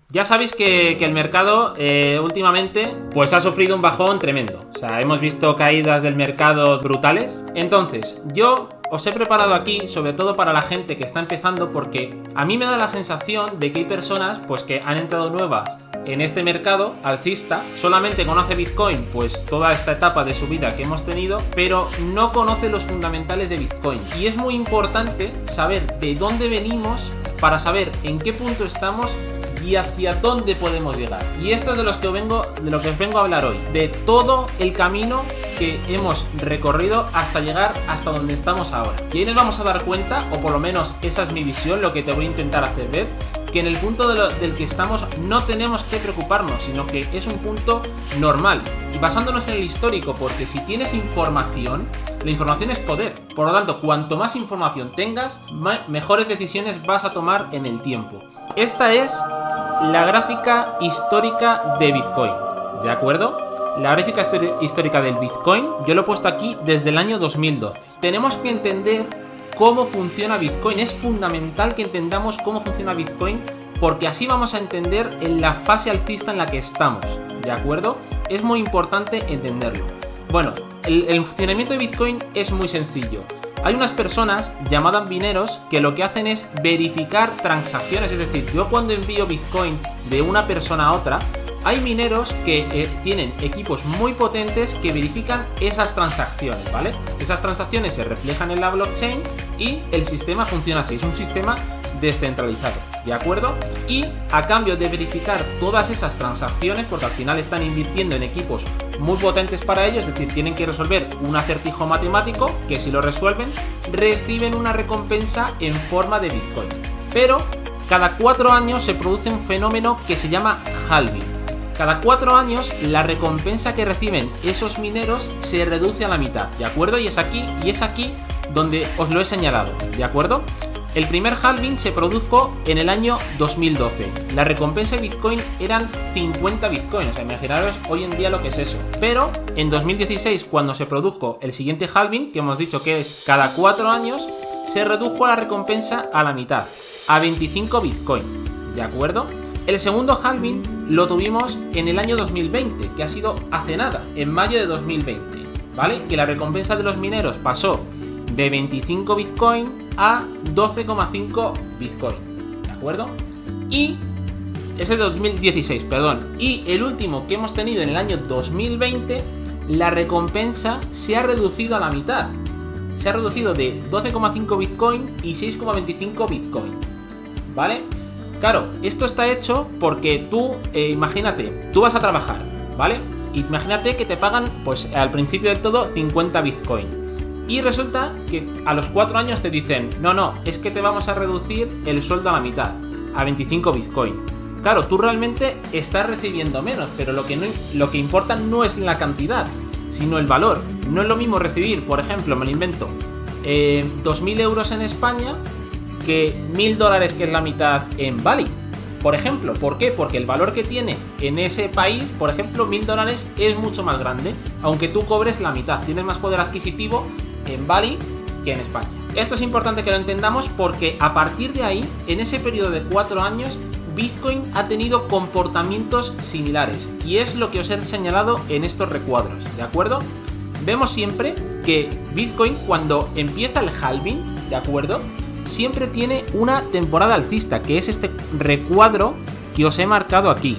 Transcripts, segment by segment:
Ya sabéis que el mercado últimamente pues ha sufrido un bajón tremendo. O sea, hemos visto caídas del mercado brutales. Entonces, yo os he preparado aquí, sobre todo para la gente que está empezando, porque a mí me da la sensación de que hay personas pues que han entrado nuevas en este mercado alcista, solamente conoce Bitcoin pues toda esta etapa de su vida que hemos tenido, pero no conoce los fundamentales de Bitcoin. Y es muy importante saber de dónde venimos para saber en qué punto estamos y hacia dónde podemos llegar. Y esto es de lo que os vengo a hablar hoy, de todo el camino que hemos recorrido hasta llegar hasta donde estamos ahora. Y ahí nos vamos a dar cuenta, o por lo menos esa es mi visión, lo que te voy a intentar hacer ver, que en el punto del que estamos no tenemos que preocuparnos, sino que es un punto normal. Y basándonos en el histórico, porque si tienes información, la información es poder. Por lo tanto, cuanto más información tengas, mejores decisiones vas a tomar en el tiempo. Esta es la gráfica histórica de Bitcoin, ¿de acuerdo? La gráfica histórica del Bitcoin, yo lo he puesto aquí desde el año 2012. Tenemos que entender cómo funciona Bitcoin. Es fundamental que entendamos cómo funciona Bitcoin, porque así vamos a entender en la fase alcista en la que estamos, ¿de acuerdo? Es muy importante entenderlo. Bueno, el funcionamiento de Bitcoin es muy sencillo. Hay unas personas llamadas mineros que lo que hacen es verificar transacciones, es decir, yo cuando envío Bitcoin de una persona a otra, hay mineros que tienen equipos muy potentes que verifican esas transacciones, ¿vale? Esas transacciones se reflejan en la blockchain y el sistema funciona así, es un sistema descentralizado, ¿de acuerdo? Y a cambio de verificar todas esas transacciones, porque al final están invirtiendo en equipos muy potentes para ellos, es decir, tienen que resolver un acertijo matemático que si lo resuelven, reciben una recompensa en forma de Bitcoin. Pero cada 4 años se produce un fenómeno que se llama halving. Cada 4 años la recompensa que reciben esos mineros se reduce a la mitad, ¿de acuerdo? Y es aquí donde os lo he señalado, ¿de acuerdo? El primer halving se produjo en el año 2012. La recompensa de Bitcoin eran 50 Bitcoin, o sea, imaginaros hoy en día lo que es eso. Pero en 2016, cuando se produjo el siguiente halving, que hemos dicho que es cada 4 años, se redujo la recompensa a la mitad, a 25 Bitcoin, ¿de acuerdo? El segundo halving lo tuvimos en el año 2020, que ha sido hace nada, en mayo de 2020, ¿vale? Que la recompensa de los mineros pasó de 25 Bitcoin a 12,5 Bitcoin, ¿de acuerdo? Y ese de 2016, perdón. Y el último que hemos tenido en el año 2020, la recompensa se ha reducido a la mitad. Se ha reducido de 12,5 Bitcoin y 6,25 Bitcoin, ¿vale? Claro, esto está hecho porque tú, imagínate, tú vas a trabajar, ¿vale? Imagínate que te pagan, pues al principio de todo, 50 Bitcoin. Y resulta que a los 4 años te dicen, no, es que te vamos a reducir el sueldo a la mitad, a 25 Bitcoin. Claro, tú realmente estás recibiendo menos, pero lo que importa no es la cantidad, sino el valor. No es lo mismo recibir, por ejemplo, me lo invento, 2.000 euros en España que $1.000, que es la mitad, en Bali, por ejemplo. ¿Por qué? Porque el valor que tiene en ese país, por ejemplo, $1.000 es mucho más grande, aunque tú cobres la mitad, tienes más poder adquisitivo en Bali que en España. Esto es importante que lo entendamos porque a partir de ahí, en ese periodo de 4 años, Bitcoin ha tenido comportamientos similares y es lo que os he señalado en estos recuadros, ¿de acuerdo? Vemos siempre que Bitcoin, cuando empieza el halving, ¿de acuerdo?, siempre tiene una temporada alcista, que es este recuadro que os he marcado aquí.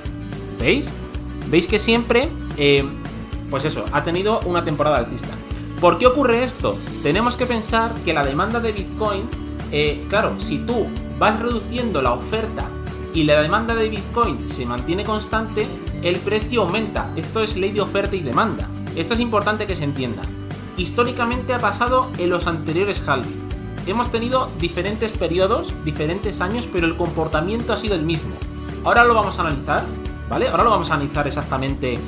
¿Veis? ¿Veis que siempre, pues eso, ha tenido una temporada alcista? ¿Por qué ocurre esto? Tenemos que pensar que la demanda de Bitcoin, claro, si tú vas reduciendo la oferta y la demanda de Bitcoin se mantiene constante, el precio aumenta. Esto es ley de oferta y demanda. Esto es importante que se entienda. Históricamente ha pasado en los anteriores halving. Hemos tenido diferentes periodos, diferentes años, pero el comportamiento ha sido el mismo. Ahora lo vamos a analizar, ¿vale? Ahora lo vamos a analizar exactamente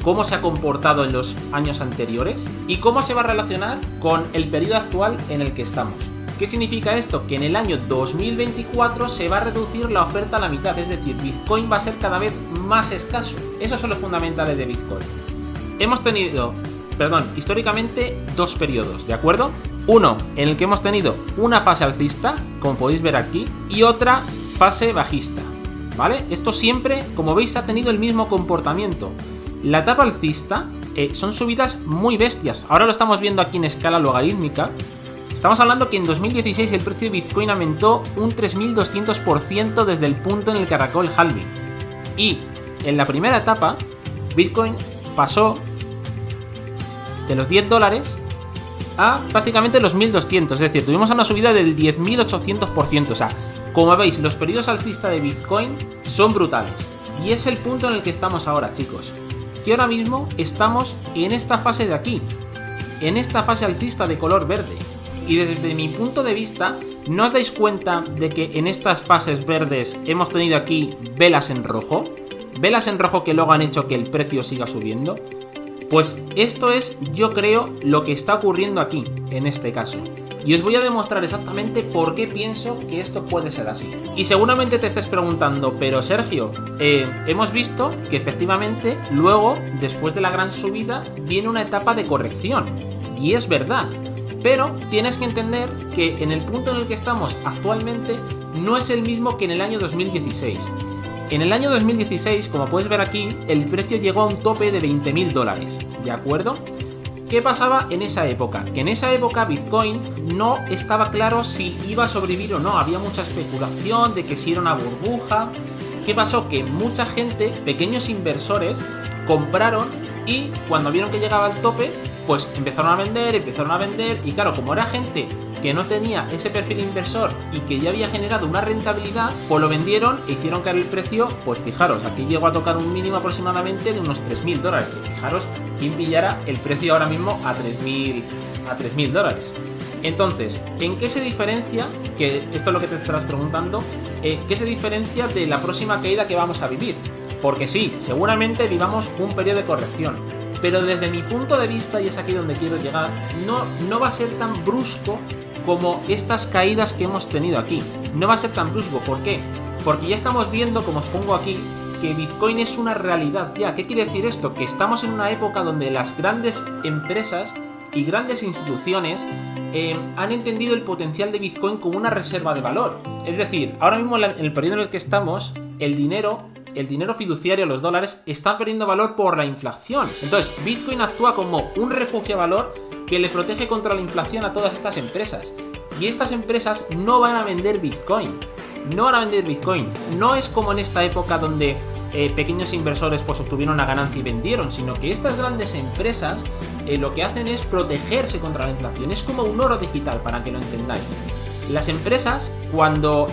cómo se ha comportado en los años anteriores y cómo se va a relacionar con el periodo actual en el que estamos. ¿Qué significa esto? Que en el año 2024 se va a reducir la oferta a la mitad, es decir, Bitcoin va a ser cada vez más escaso. Esos son los fundamentales de Bitcoin. Hemos tenido, históricamente 2 periodos, ¿de acuerdo? Uno en el que hemos tenido una fase alcista, como podéis ver aquí, y otra fase bajista, ¿vale? Esto siempre, como veis, ha tenido el mismo comportamiento. La etapa alcista son subidas muy bestias. Ahora lo estamos viendo aquí en escala logarítmica. Estamos hablando que en 2016 el precio de Bitcoin aumentó un 3200% desde el punto en el que arrancó el halving. Y en la primera etapa, Bitcoin pasó de los $10 a prácticamente los 1200. Es decir, tuvimos una subida del 10.800%. O sea, como veis, los periodos alcistas de Bitcoin son brutales. Y es el punto en el que estamos ahora, chicos. Que ahora mismo estamos en esta fase de aquí. En esta fase alcista de color verde. Y desde mi punto de vista, ¿no os dais cuenta de que en estas fases verdes hemos tenido aquí velas en rojo? Velas en rojo que luego han hecho que el precio siga subiendo. Pues esto es, yo creo, lo que está ocurriendo aquí, en este caso. Y os voy a demostrar exactamente por qué pienso que esto puede ser así. Y seguramente te estés preguntando, pero Sergio, hemos visto que efectivamente luego, después de la gran subida, viene una etapa de corrección. Y es verdad. Pero tienes que entender que en el punto en el que estamos actualmente no es el mismo que en el año 2016. En el año 2016, como puedes ver aquí, el precio llegó a un tope de $20.000, ¿de acuerdo? ¿Qué pasaba en esa época? Que en esa época Bitcoin no estaba claro si iba a sobrevivir o no, había mucha especulación de que si era una burbuja. ¿Qué pasó? Que mucha gente, pequeños inversores, compraron y cuando vieron que llegaba al tope, pues empezaron a vender y claro, como era gente que no tenía ese perfil inversor y que ya había generado una rentabilidad, pues lo vendieron e hicieron caer el precio. Pues fijaros, aquí llegó a tocar un mínimo aproximadamente de unos $3.000. Fijaros quién pillara el precio ahora mismo a $3.000. Entonces, ¿en qué se diferencia? Que esto es lo que te estarás preguntando. ¿Qué se diferencia de la próxima caída que vamos a vivir? Porque sí, seguramente vivamos un periodo de corrección, pero desde mi punto de vista, y es aquí donde quiero llegar, no va a ser tan brusco como estas caídas que hemos tenido aquí. No va a ser tan brusco. ¿Por qué? Porque ya estamos viendo, como os pongo aquí, que Bitcoin es una realidad ya. ¿Qué quiere decir esto? Que estamos en una época donde las grandes empresas y grandes instituciones han entendido el potencial de Bitcoin como una reserva de valor. Es decir, ahora mismo en el periodo en el que estamos, el dinero fiduciario, los dólares, están perdiendo valor por la inflación. Entonces, Bitcoin actúa como un refugio de valor que le protege contra la inflación a todas estas empresas. Y estas empresas no van a vender Bitcoin. No es como en esta época donde pequeños inversores pues obtuvieron una ganancia y vendieron, sino que estas grandes empresas lo que hacen es protegerse contra la inflación. Es como un oro digital, para que lo entendáis. Las empresas, cuando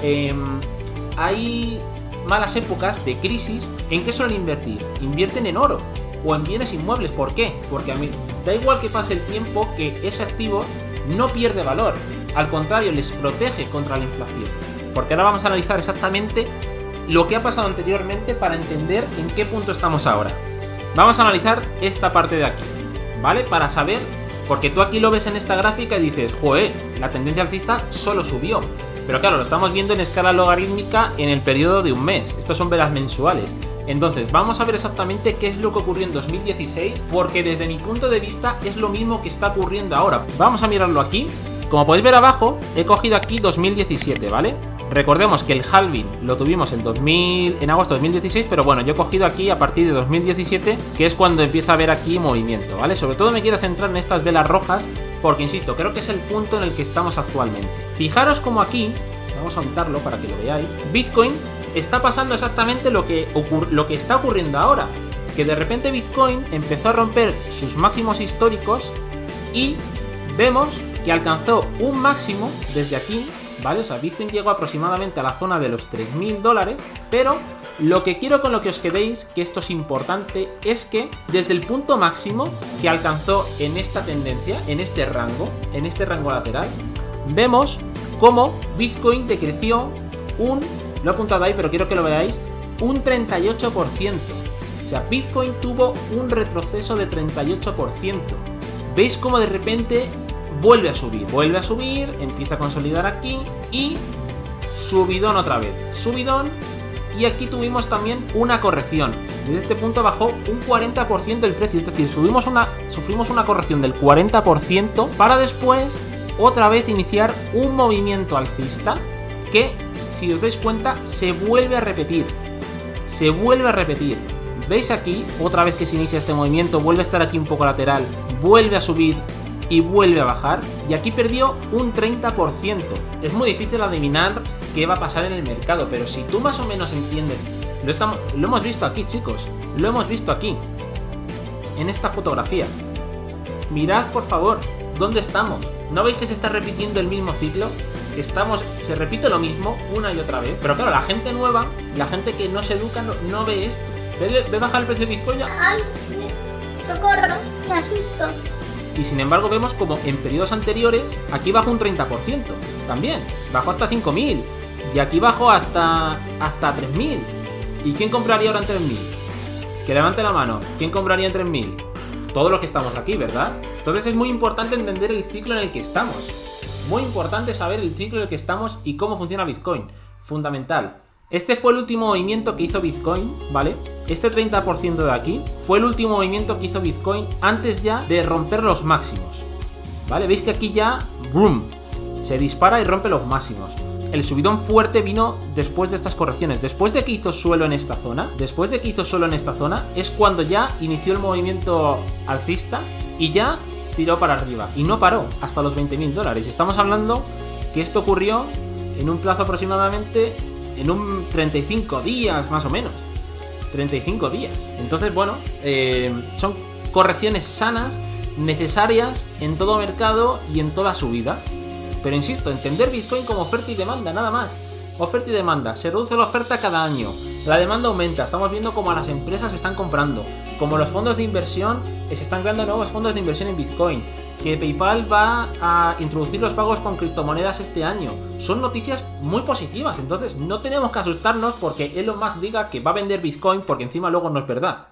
hay malas épocas de crisis, ¿en qué suelen invertir? Invierten en oro o en bienes inmuebles. ¿Por qué? Porque a mí da igual que pase el tiempo, que ese activo no pierde valor, al contrario, les protege contra la inflación. Porque ahora vamos a analizar exactamente lo que ha pasado anteriormente para entender en qué punto estamos ahora. Vamos a analizar esta parte de aquí, ¿vale? Para saber, porque tú aquí lo ves en esta gráfica y dices, joder, la tendencia alcista solo subió. Pero claro, lo estamos viendo en escala logarítmica en el periodo de un mes. Estos son velas mensuales. Entonces, vamos a ver exactamente qué es lo que ocurrió en 2016, porque desde mi punto de vista es lo mismo que está ocurriendo ahora. Vamos a mirarlo aquí. Como podéis ver abajo, he cogido aquí 2017, ¿vale? Recordemos que el halving lo tuvimos en agosto de 2016, pero bueno, yo he cogido aquí a partir de 2017, que es cuando empieza a haber aquí movimiento, ¿vale? Sobre todo me quiero centrar en estas velas rojas, porque insisto, creo que es el punto en el que estamos actualmente. Fijaros como aquí, vamos a quitarlo para que lo veáis, Bitcoin está pasando exactamente lo que está ocurriendo ahora, que de repente Bitcoin empezó a romper sus máximos históricos y vemos que alcanzó un máximo desde aquí, ¿vale? O sea, Bitcoin llegó aproximadamente a la zona de los $3.000, pero lo que quiero con lo que os quedéis, que esto es importante, es que desde el punto máximo que alcanzó en esta tendencia, en este rango lateral, vemos cómo Bitcoin decreció lo he apuntado ahí, pero quiero que lo veáis, un 38%. O sea, Bitcoin tuvo un retroceso de 38%. ¿Veis cómo de repente vuelve a subir, empieza a consolidar aquí y subidón otra vez, subidón, y aquí tuvimos también una corrección. Desde este punto bajó un 40% el precio, es decir, sufrimos una corrección del 40% para después otra vez iniciar un movimiento alcista que, si os dais cuenta, se vuelve a repetir. se vuelve a repetir. ¿Veis aquí? Otra vez que se inicia este movimiento, vuelve a estar aquí un poco lateral, vuelve a subir y vuelve a bajar. Y aquí perdió un 30%. Es muy difícil adivinar qué va a pasar en el mercado, pero si tú más o menos entiendes, lo hemos visto aquí, chicos, lo hemos visto aquí, en esta fotografía. Mirad, por favor, ¿dónde estamos? ¿No veis que se está repitiendo el mismo ciclo? Se repite lo mismo una y otra vez. Pero claro, la gente nueva, la gente que no se educa, no ve esto. ¿Ve bajar el precio de Bitcoin? ¡Ay! ¡Socorro! ¡Me asusto! Y sin embargo vemos como en periodos anteriores aquí bajó un 30%. También, bajó hasta 5.000. Y aquí bajó hasta 3.000. ¿Y quién compraría ahora en 3.000? Que levante la mano. ¿Quién compraría en 3.000? Todos los que estamos aquí, ¿verdad? Entonces es muy importante entender el ciclo en el que estamos. Muy importante saber el ciclo en el que estamos y cómo funciona Bitcoin. Fundamental. Este fue el último movimiento que hizo Bitcoin, ¿vale? Este 30% de aquí fue el último movimiento que hizo Bitcoin antes ya de romper los máximos, ¿vale? Veis que aquí ya, ¡boom!, se dispara y rompe los máximos. El subidón fuerte vino después de estas correcciones. Después de que hizo suelo en esta zona, es cuando ya inició el movimiento alcista y ya tiró para arriba. Y no paró hasta los $20.000. Estamos hablando que esto ocurrió en un plazo aproximadamente, en un 35 días más o menos. 35 días. Entonces, bueno, son correcciones sanas, necesarias en todo mercado y en toda subida. Pero insisto, entender Bitcoin como oferta y demanda, nada más. Oferta y demanda. Se reduce la oferta cada año. La demanda aumenta. Estamos viendo cómo las empresas están comprando. Como los fondos de inversión, se están creando nuevos fondos de inversión en Bitcoin. Que PayPal va a introducir los pagos con criptomonedas este año. Son noticias muy positivas. Entonces no tenemos que asustarnos porque Elon Musk diga que va a vender Bitcoin, porque encima luego no es verdad.